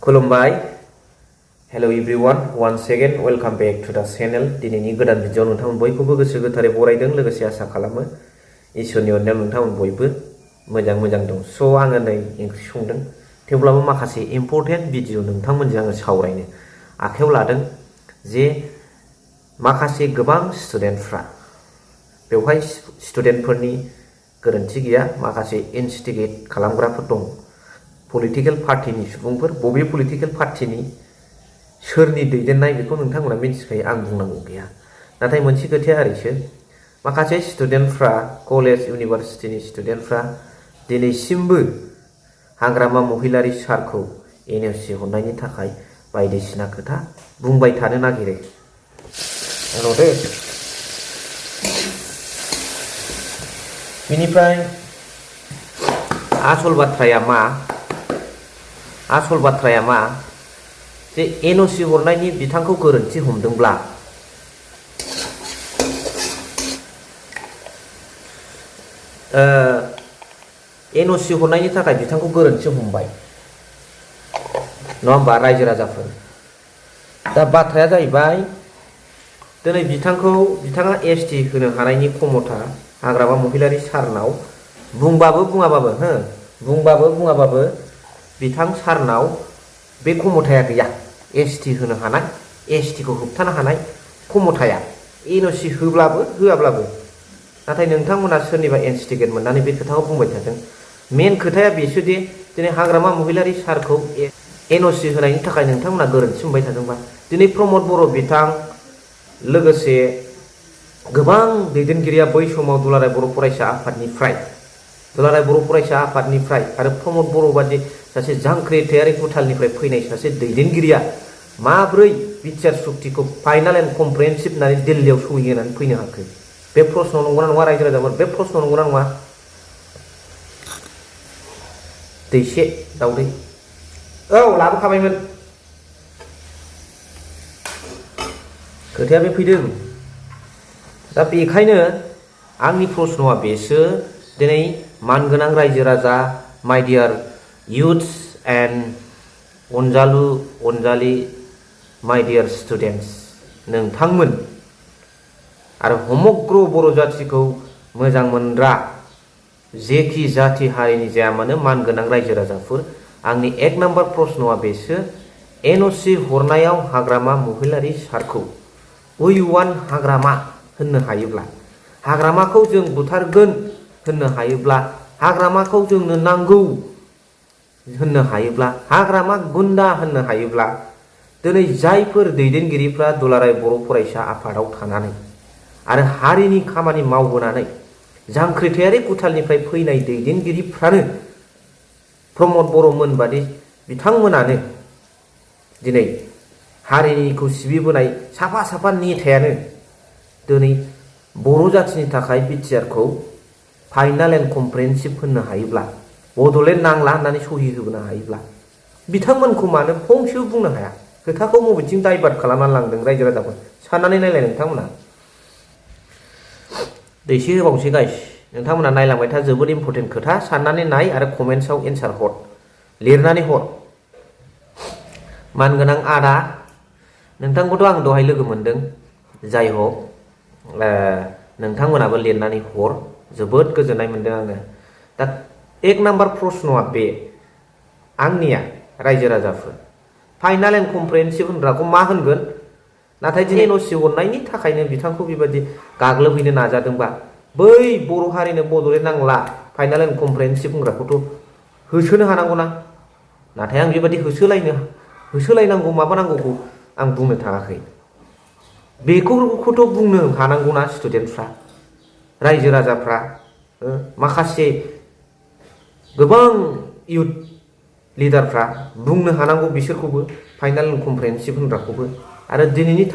खुलुमबाय hello everyone once again welcome back to the channel दिनैनि गोदान भिडिअ नोंथांमोन बयखौबो गोसो गोथारै बरायदों लोगोसे आसा खालामो इसोरनि अननायाव नोंथांमोन बयबो मोजां दं सो आङो नै ओंख्रि संदों थेवब्लाबो माखासे इम्पोर्टेन्ट भिडिअ नोंथांमोनजों आङो सावरायनो आखायाव लादों जे माखासे गोबां स्टुडेन्टफ्रा बेवहाय स्टुडेन्टफोरनि गोरोन्थि गैया माखासे इनस्टिगेट खालामग्राफोर दं पलिटिकल पार्टीनि सुबुंफोर बबे पलिटिकल पार्टीनि सोरनि दैदेननाय बेखौ नोंथांमोना मिन्थिखायो आं बुंनांगौ गैया नाथाय मोनसे खोथाया ओरैसो माखासे स्टुडेन्टफ्रा कलेज इउनिभार्सिटिनि स्टुडेन्टफ्रा दिनैसिमबो हाग्रामा महिलारी सारखौ एनअसि हरनायनि थाखाय बायदिसिना खोथा बुंबाय थानो नागिरो रदे बिनिफ्राय आसल बाथ्राया मा जे एनअसि हरनायनि बिथांखौ गोरोन्थि हमदोंब्ला एनअसि हरनायनि थाखाय बिथांखौ गोरोन्थि हमबाय नङा होमबा रायजो राजाफोर दा बाथ्राया जाहैबाय दिनै बिथाङा एसटि होनो हानायनि क्षमता हाग्रामा महिलारी सारनाव बुंबाबो बुङाबाबो बिथां सारनाव बे क्षमताया गैया एसटि होनो हानाय एसटिखौ होबथानो हानाय क्षमताया एनअसि होब्लाबो होआब्लाबो नाथाय नोंथांमोना सोरनिबा इनस्टिगेट मोननानै बे खोथाखौ बुंबाय थादों मेन खोथाया बेसोदि दिनै हाग्रामा महिलारी सारखौ एनअसि होनायनि थाखाय नोंथांमोना गोरोन्थि मोनबाय थादोंबा दिनै प्रमद बर' बिथां लोगोसे गोबां दैदेनगिरिया बै समाव दुलाराय बर' फरायसा आफादनिफ्राय आरो प्रमद बर' बादि सासे जांख्रिथायारि गुथालनिफ्राय फैनाय सासे दैदेनगिरिया माब्रै बिटिआर सुक्तिखौ फाइनाल एन्ड कमप्रिहेन्सिभ होननानै दिल्लीयाव सहि होनानै फैनो हाखो बे प्रश्न नंगौना नङा रायजो राजाफोर बे प्रश्न नंगौना नङा दैसे दाउदै औ लाबोखाबायमोन खोथाया बे फैदों दा बेखायनो आंनि प्रश्नआ बेसो दिनै मानगोनां रायजो राजा माय डियार youths and अनजालि माय डियार स्टुडेन्टस नोंथांमोन आरो समग्र बर' जाथिखौ मोजां मोनग्रा जेखि जाथि हारिनि जाया मानो मानगोनां रायजो राजाफोर आंनि एक नाम्बार प्रश्नआ बेसो एनअसि हरनायाव हाग्रामा महिलारी सारखौ उइवान हाग्रामा होननो हायोब्ला हाग्रामाखौ जों बुथारगोन होननो हायोब्ला हाग्रामाखौ जोंनो नांगौ होननो हायोब्ला हाग्रामा गुन्दा होननो हायोब्ला दिनै जायफोर दैदेनगिरिफ्रा दुलाराय बर' फरायसा आफादाव थानानै आरो हारिनि खामानि मावबोनानै जांख्रिथायारि गुथालनिफ्राय फैनाय दैदेनगिरिफ्रानो प्रमद बर'मोन बादि बिथांमोनानो दिनै हारिनिखौ सिबिबोनाय साफा नेतायानो दिनै बर' जाथिनि थाखाय बिटिआरखौ फाइनाल एन्ड कमप्रिहेन्सिभ होननो हायोब्ला बड'लेण्ड नांला होननानै सहि होबोनो हायोब्ला बिथांमोनखौ मानो फंसेबो बुंनो हाया खोथाखौ बबेथिं डाइभार्ट खालामनानै लांदों रायजो राजाफोर साननानै नायलाय नोंथांमोना दैसे होबावनोसै गाइस नोंथांमोना नायलांबाय था जोबोद इम्पर्टेन्ट खोथा साननानै नाय आरो कमेन्ट्सआव एन्सार हर लिरनानै हर मानगोनां आदा नोंथांखौथ' आं दहाय लोगो मोनदों जाय हक नोंथांमोनाबो लिरनानै हर जोबोद गोजोननाय मोनदों आङो दा एक नाम्बार प्रश्नआ बे आंनिया रायजो राजाफोर फाइनाल एन्ड कमप्रिहेन्सिभ होनग्राखौ मा होनगोन नाथाय दिनै एनअसि हरनायनि थाखायनो बिथांखौ बेबायदि गाग्लोबहैनो नाजादोंबा बै बर' हारिनो बड'लेण्ड नांला फाइनाल एन्ड कमप्रिहेन्सिभ होनग्राखौथ' होसोनो हानांगौना नाथाय आं बेबायदि होसोलायनांगौ माबानांगौखौ आं बुंनो थाङाखै बेखौथ' बुंनो हानांगौना स्टुडेन्टफ्रा रायजो राजाफ्रा माखासे गोबां इउथ लिडारफ्रा बुंनो हानांगौ बिसोरखौबो फाइनाल एन्ड कमप्रिहेन्सिभ होनग्राखौबो आरो दिनैनि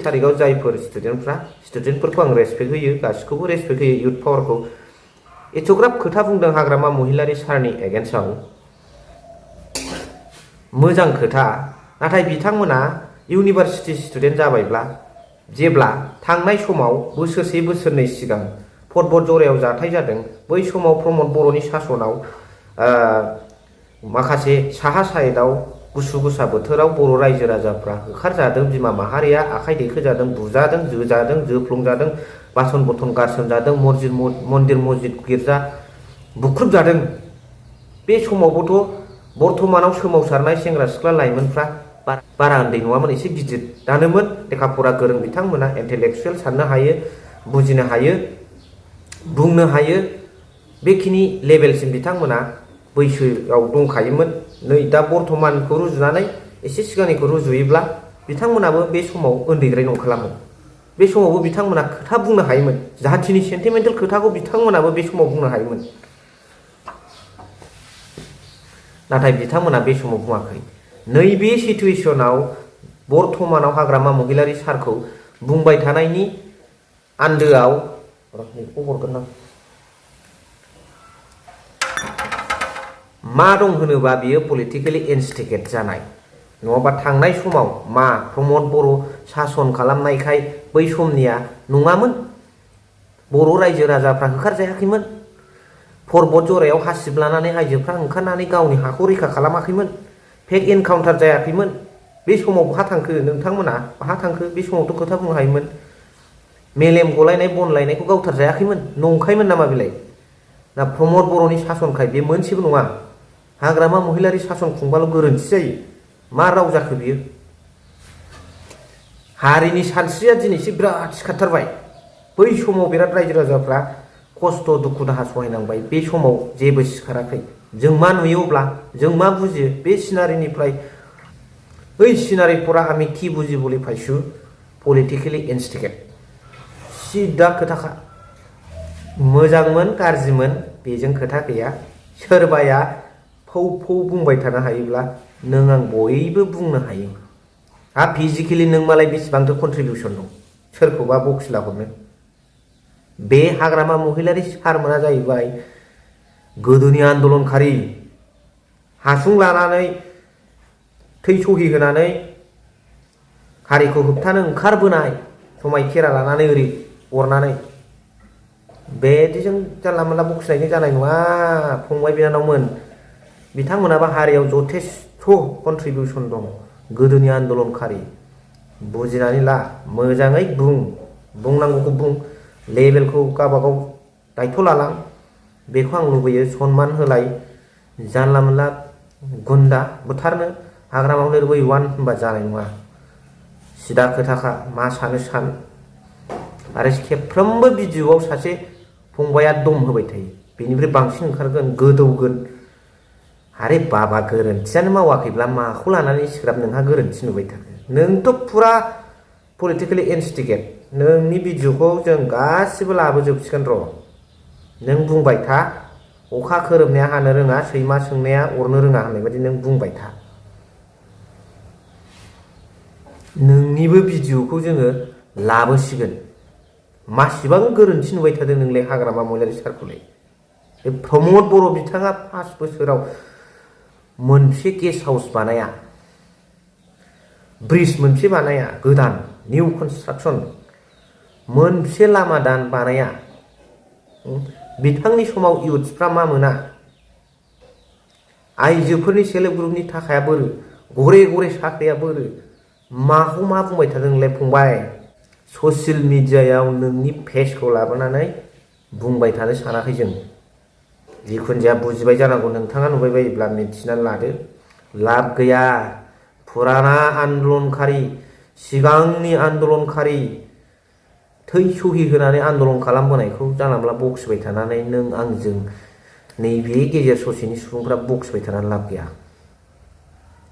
थारिखआव जायफोर स्टुडेन्टफोरखौ आं रेसपेक्ट होयो गासिखौबो रेसपेक्ट होयो इउथ पावारखौ एथ'ग्राब खोथा बुंदों हाग्रामा महिलारी सारनि एगेन्स्टआव मोजां खोथा नाथाय बिथांमोना इउनिभार्सिटि स्टुडेन्ट जाबायब्ला जेब्ला थांनाय समाव बोसोरनै सिगां फटबट जरायाव जाथाय जादों बै समाव प्रमद बर'नि सासनाव माखासे साहा साइडआव गुसु गुसा बोथोराव बर' रायजो राजाफ्रा होखारजादों, बिमा माहारिया आखाइ दैखोजादों, बुजादों, जोजादों, जोफ्लंजादों, बासन बथन गारसोमजादों, मन्दिर मस्जिद गिर्जा बुख्रुबजादों। बे समावबोथ' बर्थमानाव सोमावसारनाय सेंग्रा सिख्ला लाइमोनफ्रा बारा उन्दै नङामोन, एसे गिदिर दानोमोन। लेखा फरा गोरों बिथांमोना इन्टेलेक्सुयेल साननो हायो, बुजिनो हायो, बुंनो हायो। बेखिनि लेभेलसिम बिथांमोना बैसोआव दंखायोमोन। नै दा बर्थमानखौ रुजुनानै एसे सिगांनिखौ रुजुयोब्ला बिथांमोनाबो बे समाव उन्दैद्राय नंखालामोन। बे समावबो बिथांमोना खोथा बुंनो हायोमोन, जाथिनि सेन्टिमेन्टेल खोथाखौ बिथांमोनाबो बे समाव बुंनो हायोमोन। नाथाय बिथांमोना बे समाव बुङाखै। नैबे सिटुएसनाव बर्थमानाव हाग्रामा महिलारी सारखौ बुंबाय थानायनि आन्दोआव मा दं होनोबा बियो पलिटिकेलि इनस्टिगेट जानाय, नङाबा थांनाय समाव मा प्रमद बर' सासन खालामनायखाय बै समनिया नङामोन। बर' रायजो राजाफ्रा होखारजायाखैमोन। पर्बत जरायाव हासिब लानानै आइजोफ्रा ओंखारनानै गावनि हाखौ रैखा खालामाखैमोन। फेक एनकाउन्टार जायाखैमोन। बे समाव बहा थांखो नोंथांमोना, बहा थांखो? बे समावथ' खोथा बुंनो हायोमोन। मेलेम गलायनाय बन लायनायखौ गावथारजायाखैमोन, नंखायमोन नामा बेलाय? दा प्रमद बर'नि सासनखाय बे मोनसेबो नङा। हाग्रामा महिलारी सासन खुंबाल' गोरोन्थि जायो। मा राव जाखो बियो? हारिनि सानस्रिया दिनैसो बिराद सिखारथारबाय। बै समाव बिराद रायजो राजाफ्रा खस्थ' दुखु दाहा सहायनांबाय। बे समाव जेबो सिखाराखै। जों मा नुयो अब्ला? जों मा बुजियो बे सिनारिनिफ्राय? बै सिनारिफोरा आमी कि बुजि बले पाइछु? पलिटिकेलि इनस्टिगेट। सिदा खोथाखा। मोजांमोन गाज्रिमोन बेजों खोथा गैया। सोरबाया फौ फौ बुंबाय थानो हायोब्ला नों आं बयबो बुंनो हायो। फिजिकेलि नों मालाय बेसेबांथो कन्ट्रिबिउसन दं सोरखौबा बखिला हरनो? बे हाग्रामा महिलारी सारमोना जाहैबाय गोदोनि आन्दलनखारि। हासुं लानानै थै सहि होनानै हारिखौ होबथानो ओंखारबोनाय, समाय खेरा लानानै ओरै अरनानै। बेदिजों जानला मोनला बखिनायजों जानाय नङा फंबाय बिनानावमोन। बिथांमोनाबो हारियाव जथेस्थ' कन्ट्रिबिउसन दं। गोदोनि आन्दलनखारि। बुजिनानै ला, मोजाङै बुं, बुंनांगौखौ बुं, लेभेलखौ गावबागाव दायथ' लालां। बेखौ आं लुबैयो। सनमान होलाय। जानला मोनला गुन्दा बुथारनो हाग्रामा महिलारी बै वान होनबा जानाय नङा। सिदा खोथाखा। मा सानो सान। आरो खेबफ्रोमबो भिडिअ'आव सासे फंबाया दम होबाय थायो। बेनिफ्राय बांसिन ओंखारगोन, गोदौगोन। आरे बाबा, गोरोन्थियानो मावाखैब्ला माखौ लानानै इसिग्राब नोंहा गोरोन्थि नुबाय थाखो? नोंथ' फुरा पलिटिकेलि इनस्टिगेट। नोंनि भिडिअ'खौ जों गासिबो लाबोजोबसिगोन र'। नों बुंबाय था। अखा खोरोमनाया हानो रोङा, सैमा सोंनाया अरनो रोङा होननाय बायदि नों बुंबाय था। नोंनिबो भिडिअ'खौ जोङो लाबोसिगोन। मासिबां गोरोन्थि नुबाय थादों नोंलाय हाग्रामा महिलारी सारखौलाय? बे प्रमद बर' बिथाङा 5 बोसोराव मोनसे गेस्ट हाउस बानाया, ब्रिज मोनसे बानाया, गोदान निउ कनस्ट्राक्सन मोनसे लामा बानाया। बिथांनि समाव इउथ्सफ्रा मा मोना? आइजोफोरनि सेल्फ हेल्प ग्रुपनि थाखाया बोरो? गरे गरे साख्रिया बोरो? माखौ मा बुंबाय थादों नोंलाय फंबाय? ससियेल मिडियायाव नोंनि फेसखौ लाबोनानै बुंबाय थानो सानाखै जों। जिखुनु जाया बुजिबाय जानांगौ। नोंथाङा नुबाय बायोब्ला मिथिनानै लादो। लाब गैया। फुराना आन्दलनखारि, सिगांनि आन्दलनखारि, थै सहि होनानै आन्दलन खालामबोनायखौ जानला मोनला बखिबाय थानानै नों आंजों नैबे गेजेर ससेनि सुबुंफ्रा बखिबाय थानानै लाब गैया।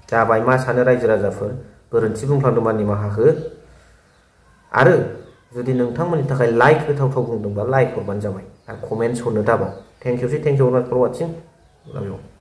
जाबाय। मा सानो रायजो राजाफोर? गोरोन्थि बुंफ्लांदोंबा निमाहा हो। आरो जुदि नोंथांमोननि थाखाय लाइक होथावथाव बुंदोंबा लाइक हरबानो जाबाय। आरो कमेन्ट्स हरनो दाबाव। Thank you for वाचिं।